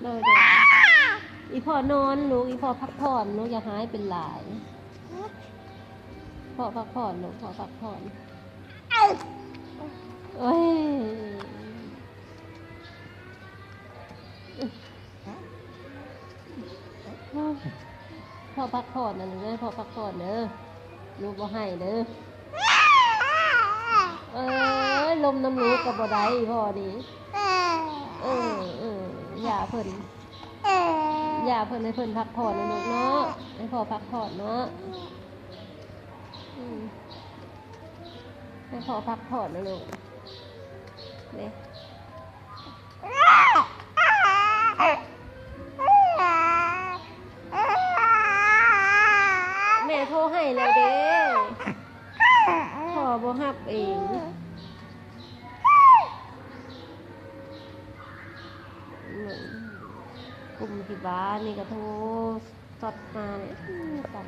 เลยอีพ่อนอนลูกอีพ่อพักผ่อนลูกอย่าหายเป็นหลายพ่อพักผ่อนลูกพ่อพักผ่อนเอ้ยพ่อพักผ่อนนะลูกเด้อพ่อพักผ่อนเด้อลูกบ่ให้เด้อลมน้ำลูกกับบ่ได้พ่อดิอย่าเพิ่นให้เพิ่นพักผ่อนนะลูกเนาะให้พ่อพักผ่อนเนาะให้พ่อพักผ่อนนะลูกเนี่ยแม่โทรให้เลยเด้พ่อบ่ฮับเองกลุ่มที่บ้านนี่ก็โทรสดมาเนี่ยสั่ง